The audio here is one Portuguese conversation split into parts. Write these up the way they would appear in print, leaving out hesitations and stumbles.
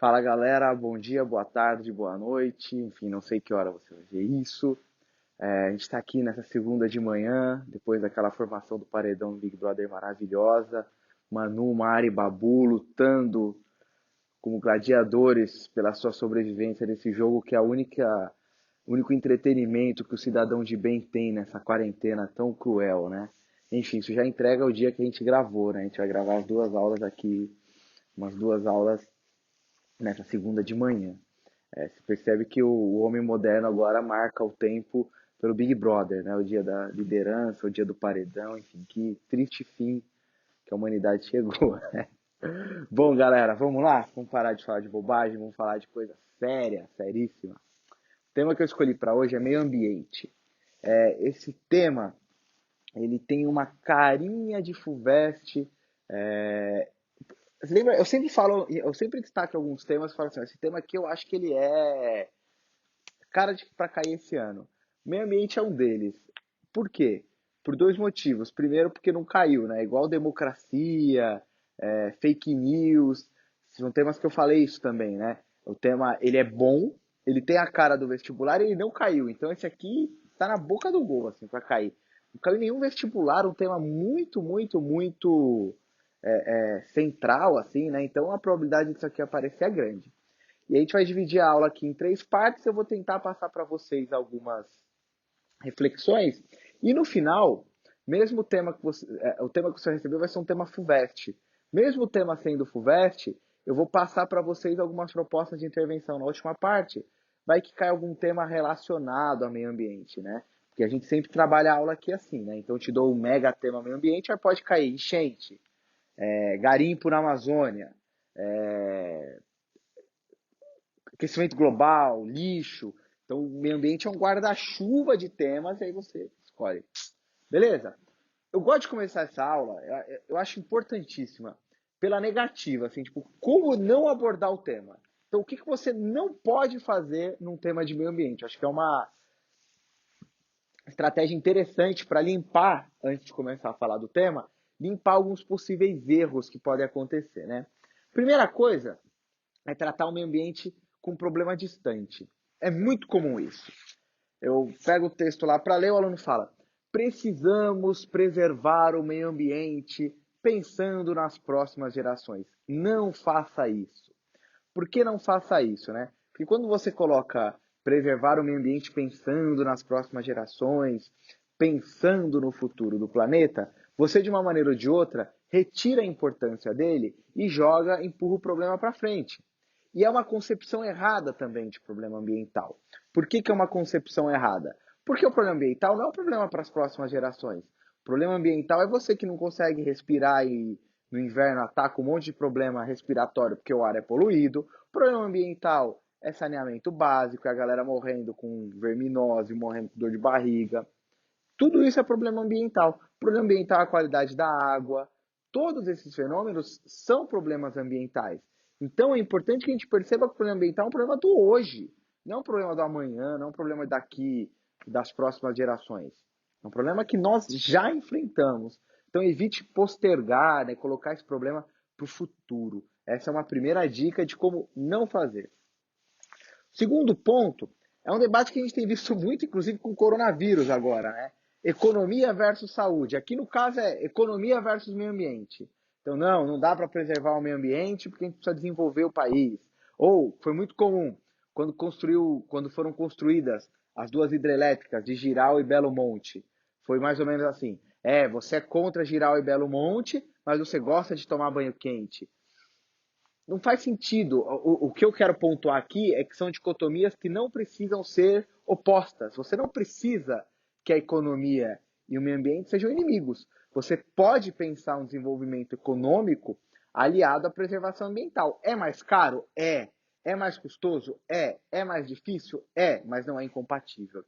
Fala galera, bom dia, boa tarde, boa noite, enfim, não sei que hora você vai ver isso. A gente está aqui nessa segunda de manhã, depois daquela formação do paredão do Big Brother maravilhosa. Manu, Mari, Babu lutando como gladiadores pela sua sobrevivência desse jogo que é o único entretenimento que o cidadão de bem tem nessa quarentena tão cruel, né? Enfim, isso já entrega o dia que a gente gravou, né? A gente vai gravar as duas aulas aqui, umas duas aulas nessa segunda de manhã. Se percebe que o homem moderno agora marca o tempo pelo Big Brother, né? O dia da liderança, o dia do paredão, enfim, que triste fim que a humanidade chegou. Bom, galera, vamos lá? Vamos parar de falar de bobagem, vamos falar de coisa séria, seríssima. O tema que eu escolhi para hoje é meio ambiente. Esse tema, ele tem uma carinha de FUVEST. Você lembra? Eu sempre destaco alguns temas e falo assim, esse tema aqui eu acho que ele é cara de para cair esse ano. Meio ambiente é um deles. Por quê? Por dois motivos. Primeiro, porque não caiu, né? Igual democracia, fake news, são temas que eu falei isso também, né? O tema, ele é bom, ele tem a cara do vestibular e ele não caiu. Então esse aqui tá na boca do gol, assim, para cair. Não caiu em nenhum vestibular, um tema muito central, assim, né? Então a probabilidade disso aqui aparecer é grande. E a gente vai dividir a aula aqui em três partes. Eu vou tentar passar para vocês algumas reflexões. E no final, mesmo o tema que você recebeu vai ser um tema FUVEST. Mesmo o tema sendo FUVEST, eu vou passar para vocês algumas propostas de intervenção na última parte. Vai que cai algum tema relacionado ao meio ambiente, né? Porque a gente sempre trabalha a aula aqui assim, né? Então eu te dou um mega tema meio ambiente, aí pode cair enchente, garimpo na Amazônia, é, aquecimento global, lixo. Então, o meio ambiente é um guarda-chuva de temas e aí você escolhe. Beleza? Eu gosto de começar essa aula, eu acho importantíssima, pela negativa, assim, tipo, como não abordar o tema. Então, o que você não pode fazer num tema de meio ambiente? Eu acho que é uma estratégia interessante para limpar, antes de começar a falar do tema, limpar alguns possíveis erros que podem acontecer, né? Primeira coisa é tratar o meio ambiente com um problema distante. É muito comum isso. Eu pego o texto lá para ler, o aluno fala: precisamos preservar o meio ambiente pensando nas próximas gerações. Não faça isso. Por que não faça isso, né? Porque quando você coloca preservar o meio ambiente pensando nas próximas gerações, pensando no futuro do planeta, você de uma maneira ou de outra retira a importância dele e empurra o problema para frente. E é uma concepção errada também de problema ambiental. Por que é uma concepção errada? Porque o problema ambiental não é um problema para as próximas gerações. O problema ambiental é você que não consegue respirar e no inverno ataca um monte de problema respiratório porque o ar é poluído. O problema ambiental é saneamento básico, é a galera morrendo com verminose, morrendo com dor de barriga. Tudo isso é problema ambiental. O problema ambiental é a qualidade da água. Todos esses fenômenos são problemas ambientais. Então é importante que a gente perceba que o problema ambiental é um problema do hoje, não é um problema do amanhã, não é um problema daqui, das próximas gerações. É um problema que nós já enfrentamos. Então evite postergar, né, colocar esse problema para o futuro. Essa é uma primeira dica de como não fazer. Segundo ponto, é um debate que a gente tem visto muito, inclusive com o coronavírus agora, né? Economia versus saúde. Aqui no caso é economia versus meio ambiente. Então não dá para preservar o meio ambiente porque a gente precisa desenvolver o país. Ou foi muito comum quando foram construídas as duas hidrelétricas de Jirau e Belo Monte. Foi mais ou menos assim. Você é contra Jirau e Belo Monte, mas você gosta de tomar banho quente. Não faz sentido. O que eu quero pontuar aqui é que são dicotomias que não precisam ser opostas. Você não precisa que a economia e o meio ambiente sejam inimigos. Você pode pensar um desenvolvimento econômico aliado à preservação ambiental. É mais caro? É. É mais custoso? É. É mais difícil? É, mas não é incompatível.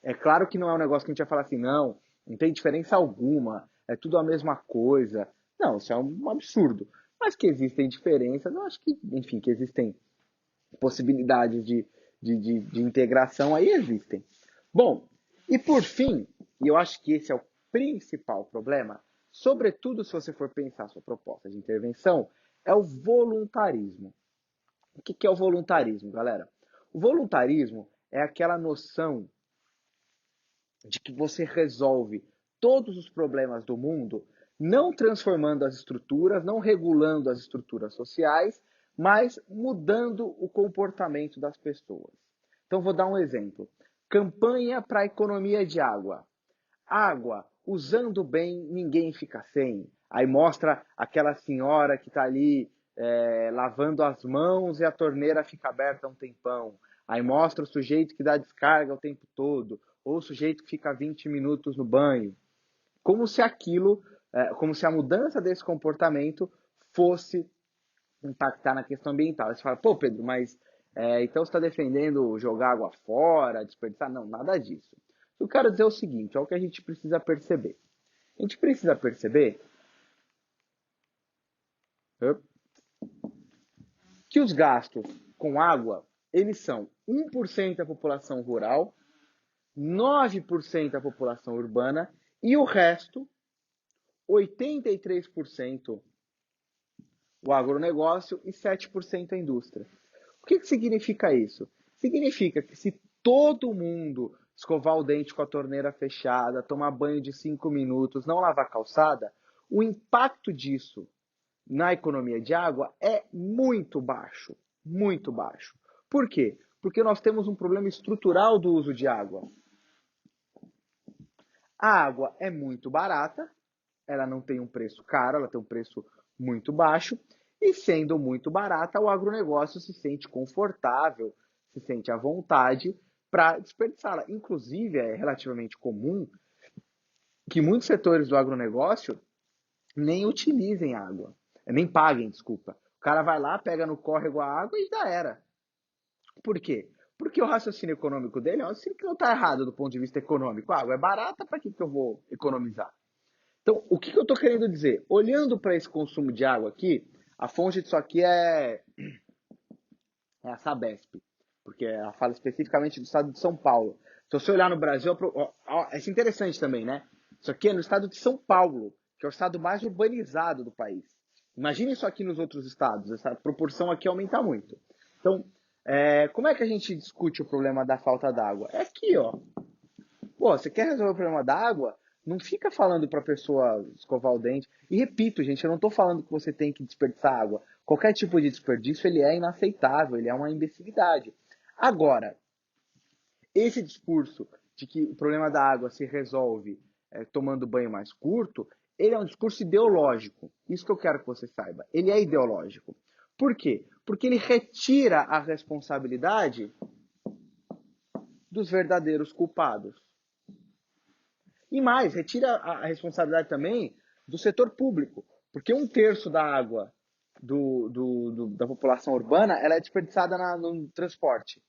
É claro que não é um negócio que a gente vai falar assim, não tem diferença alguma, é tudo a mesma coisa. Não, isso é um absurdo. Mas que existem diferenças, eu acho que, enfim, que existem possibilidades de integração, aí existem. Bom, e por fim, e eu acho que esse é o principal problema, sobretudo se você for pensar a sua proposta de intervenção, é o voluntarismo. O que é o voluntarismo, galera? O voluntarismo é aquela noção de que você resolve todos os problemas do mundo, não transformando as estruturas, não regulando as estruturas sociais, mas mudando o comportamento das pessoas. Então, vou dar um exemplo. Campanha para a economia de água. Água, usando bem, ninguém fica sem. Aí mostra aquela senhora que está ali lavando as mãos e a torneira fica aberta um tempão. Aí mostra o sujeito que dá descarga o tempo todo, ou o sujeito que fica 20 minutos no banho. Como se aquilo, como se a mudança desse comportamento fosse impactar na questão ambiental. Aí você fala, pô, Pedro, mas então você está defendendo jogar água fora, desperdiçar? Não, nada disso. Eu quero dizer o seguinte, é o que a gente precisa perceber. A gente precisa perceber que os gastos com água, eles são 1% da população rural, 9% da população urbana e o resto, 83%, o agronegócio e 7% a indústria. O que significa isso? Significa que se todo mundo escovar o dente com a torneira fechada, tomar banho de 5 minutos, não lavar calçada, o impacto disso na economia de água é muito baixo, muito baixo. Por quê? Porque nós temos um problema estrutural do uso de água. A água é muito barata, ela não tem um preço caro, ela tem um preço muito baixo, e sendo muito barata, o agronegócio se sente confortável, se sente à vontade para desperdiçá-la. Inclusive, é relativamente comum que muitos setores do agronegócio nem utilizem água, nem paguem, desculpa. O cara vai lá, pega no córrego a água e já era. Por quê? Porque o raciocínio econômico dele é um raciocínio que não está errado do ponto de vista econômico. A água é barata, para que eu vou economizar? Então, o que eu estou querendo dizer? Olhando para esse consumo de água aqui, a fonte disso aqui é a Sabesp, porque ela fala especificamente do estado de São Paulo. Se você olhar no Brasil, é interessante também, né? Isso aqui é no estado de São Paulo, que é o estado mais urbanizado do país. Imagine isso aqui nos outros estados, essa proporção aqui aumenta muito. Então, como é que a gente discute o problema da falta d'água? É aqui, ó. Pô, você quer resolver o problema da água? Não fica falando para a pessoa escovar o dente. E repito, gente, eu não estou falando que você tem que desperdiçar água. Qualquer tipo de desperdício ele é inaceitável, ele é uma imbecilidade. Agora, esse discurso de que o problema da água se resolve tomando banho mais curto, ele é um discurso ideológico. Isso que eu quero que você saiba. Ele é ideológico. Por quê? Porque ele retira a responsabilidade dos verdadeiros culpados. E mais, retira a responsabilidade também do setor público, porque 1/3 da água da população urbana ela é desperdiçada no transporte.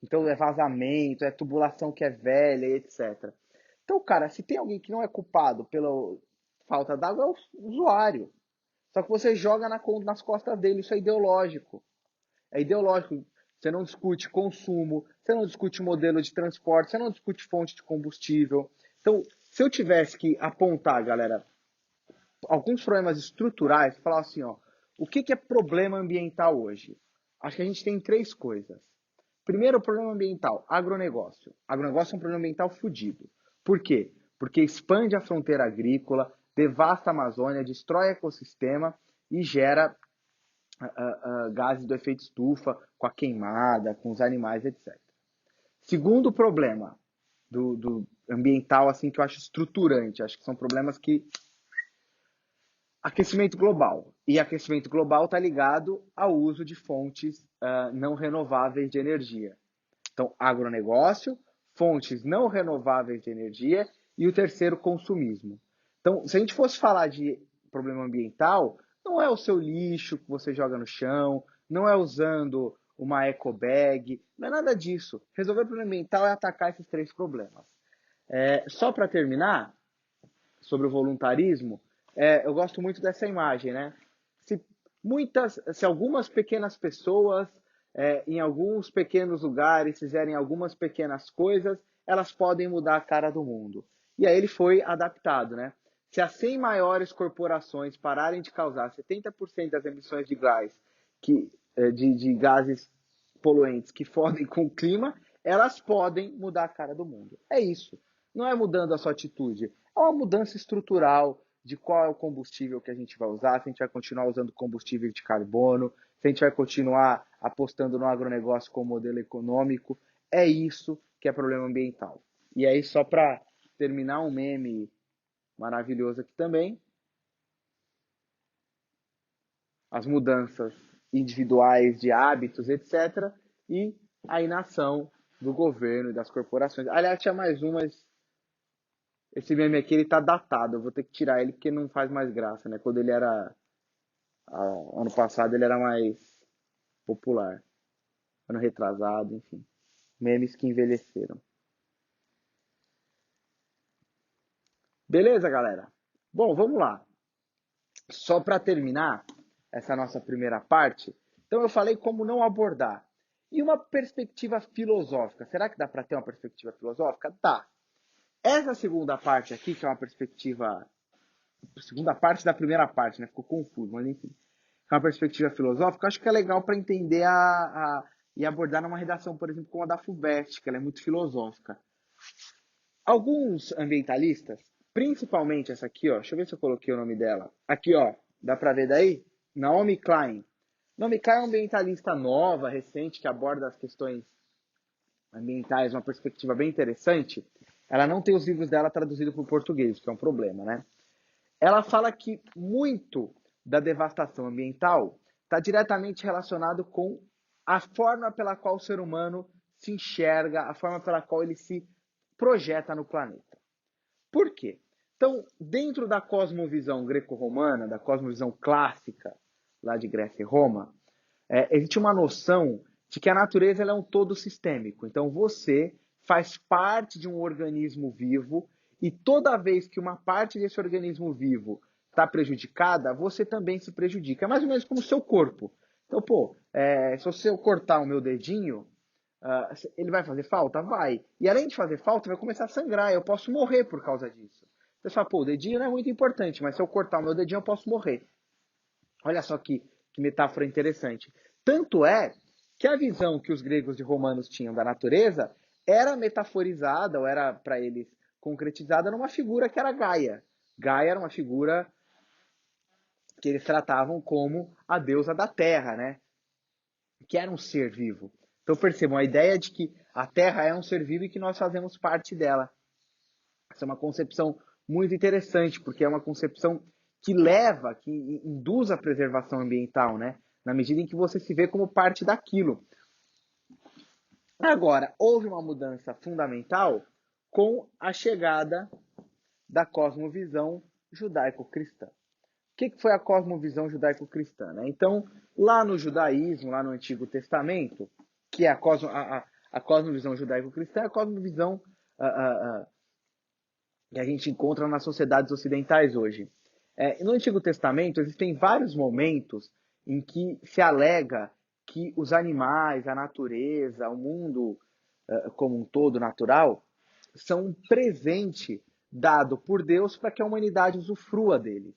Então é vazamento, é tubulação que é velha, etc. Então, cara, se tem alguém que não é culpado pela falta d'água, é o usuário. Só que você joga nas costas dele, isso é ideológico. É ideológico. Você não discute consumo, você não discute modelo de transporte, você não discute fonte de combustível. Então, se eu tivesse que apontar, galera, alguns problemas estruturais, falar assim, ó, o que é problema ambiental hoje? Acho que a gente tem 3 coisas. Primeiro, o problema ambiental, agronegócio. Agronegócio é um problema ambiental fudido. Por quê? Porque expande a fronteira agrícola, devasta a Amazônia, destrói o ecossistema e gera gases do efeito estufa, com a queimada, com os animais, etc. Segundo problema do ambiental, assim, que eu acho estruturante, acho que são problemas que... Aquecimento global. E aquecimento global está ligado ao uso de fontes não renováveis de energia. Então, agronegócio, fontes não renováveis de energia e o terceiro, consumismo. Então, se a gente fosse falar de problema ambiental, não é o seu lixo que você joga no chão, não é usando uma eco bag, não é nada disso. Resolver o problema ambiental é atacar esses 3 problemas. Só para terminar, sobre o voluntarismo, eu gosto muito dessa imagem, né? Se algumas pequenas pessoas em alguns pequenos lugares fizerem algumas pequenas coisas, elas podem mudar a cara do mundo. E aí ele foi adaptado, né? Se as 100 maiores corporações pararem de causar 70% das emissões de de gases poluentes que fodem com o clima, elas podem mudar a cara do mundo. É isso. Não é mudando a sua atitude, é uma mudança estrutural de qual é o combustível que a gente vai usar, se a gente vai continuar usando combustível de carbono, se a gente vai continuar apostando no agronegócio como modelo econômico. É isso que é problema ambiental. E aí, só para terminar, um meme maravilhoso aqui também. As mudanças individuais de hábitos, etc. E a inação do governo e das corporações. Aliás, tinha mais um, mas esse meme aqui ele tá datado. Eu vou ter que tirar ele porque não faz mais graça, né? Quando ele era... Ano passado ele era mais popular. Ano retrasado, enfim. Memes que envelheceram. Beleza, galera? Bom, vamos lá. Só para terminar essa nossa primeira parte, então eu falei como não abordar. E uma perspectiva filosófica. Será que dá para ter uma perspectiva filosófica? Dá. Essa segunda parte aqui, que é uma perspectiva... Segunda parte da primeira parte, né? Ficou confuso, mas enfim. É uma perspectiva filosófica, acho que é legal para entender e abordar numa redação, por exemplo, como a da FUVEST, que ela é muito filosófica. Alguns ambientalistas, principalmente essa aqui, ó, deixa eu ver se eu coloquei o nome dela. Aqui, ó, dá para ver daí? Naomi Klein. Naomi Klein é uma ambientalista nova, recente, que aborda as questões ambientais, uma perspectiva bem interessante. Ela não tem os livros dela traduzidos para o português, que é um problema, né? Ela fala que muito da devastação ambiental está diretamente relacionado com a forma pela qual o ser humano se enxerga, a forma pela qual ele se projeta no planeta. Por quê? Então, dentro da cosmovisão greco-romana, da cosmovisão clássica lá de Grécia e Roma, existe uma noção de que a natureza é um todo sistêmico. Então, você faz parte de um organismo vivo e toda vez que uma parte desse organismo vivo está prejudicada, você também se prejudica. É mais ou menos como o seu corpo. Então, se eu cortar o meu dedinho, ele vai fazer falta? Vai. E além de fazer falta, vai começar a sangrar. Eu posso morrer por causa disso. Você fala, o dedinho não é muito importante, mas se eu cortar o meu dedinho, eu posso morrer. Olha só que metáfora interessante. Tanto é que a visão que os gregos e romanos tinham da natureza era metaforizada, ou era para eles concretizada numa figura que era Gaia. Gaia era uma figura que eles tratavam como a deusa da terra, né? Que era um ser vivo. Então percebam, a ideia de que a terra é um ser vivo e que nós fazemos parte dela. Essa é uma concepção muito interessante, porque é uma concepção que leva, que induz a preservação ambiental, né? Na medida em que você se vê como parte daquilo. Agora, houve uma mudança fundamental com a chegada da cosmovisão judaico-cristã. O que foi a cosmovisão judaico-cristã? Né? Então, lá no judaísmo, lá no Antigo Testamento, que é a cosmovisão judaico-cristã, é a cosmovisão que a gente encontra nas sociedades ocidentais hoje. No Antigo Testamento, existem vários momentos em que se alega que os animais, a natureza, o mundo como um todo natural, são um presente dado por Deus para que a humanidade usufrua deles.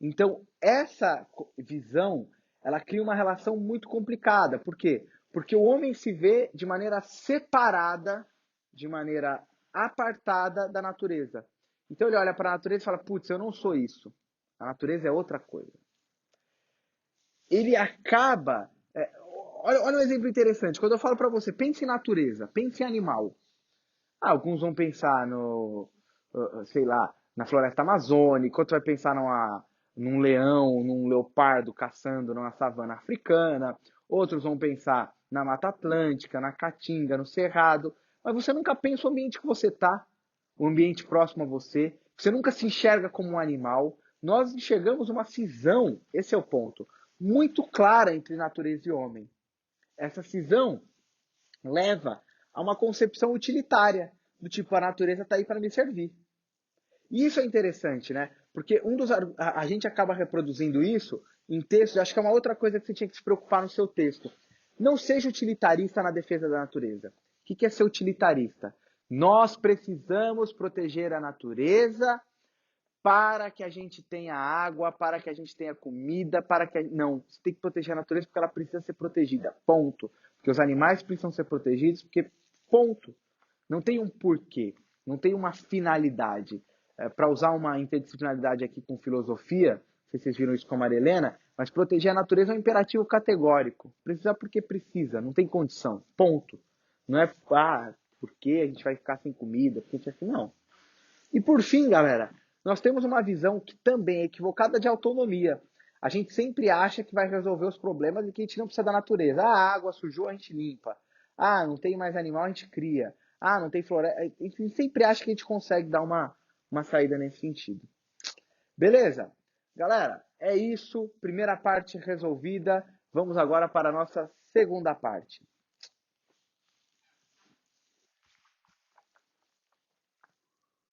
Então, essa visão, ela cria uma relação muito complicada. Por quê? Porque o homem se vê de maneira separada, de maneira apartada da natureza. Então ele olha para a natureza e fala, putz, eu não sou isso. A natureza é outra coisa. Ele acaba... olha um exemplo interessante. Quando eu falo para você, pense em natureza, pense em animal. Alguns vão pensar sei lá, na floresta amazônica, outro vai pensar num leão, num leopardo caçando numa savana africana, outros vão pensar na Mata Atlântica, na Caatinga, no Cerrado, mas você nunca pensa o ambiente que você está, o ambiente próximo a você, você nunca se enxerga como um animal. Nós enxergamos uma cisão, esse é o ponto, muito clara entre natureza e homem. Essa cisão leva a uma concepção utilitária, do tipo, a natureza está aí para me servir. E isso é interessante, né? Porque a gente acaba reproduzindo isso em textos, acho que é uma outra coisa que você tinha que se preocupar no seu texto. Não seja utilitarista na defesa da natureza. O que é ser utilitarista? Nós precisamos proteger a natureza para que a gente tenha água, para que a gente tenha comida, para que... Não, você tem que proteger a natureza porque ela precisa ser protegida, ponto. Porque os animais precisam ser protegidos, porque ponto. Não tem um porquê, não tem uma finalidade. Para usar uma interdisciplinaridade aqui com filosofia, não sei se vocês viram isso com a Maria Helena, mas proteger a natureza é um imperativo categórico. Precisa porque precisa, não tem condição, ponto. Não é, porque a gente vai ficar sem comida, porque a gente vai... Não. E por fim, galera, nós temos uma visão que também é equivocada de autonomia. A gente sempre acha que vai resolver os problemas e que a gente não precisa da natureza. Ah, a água sujou, a gente limpa. Ah, não tem mais animal, a gente cria. Ah, não tem floresta. A gente sempre acha que a gente consegue dar uma saída nesse sentido. Beleza? Galera, é isso. Primeira parte resolvida. Vamos agora para a nossa segunda parte.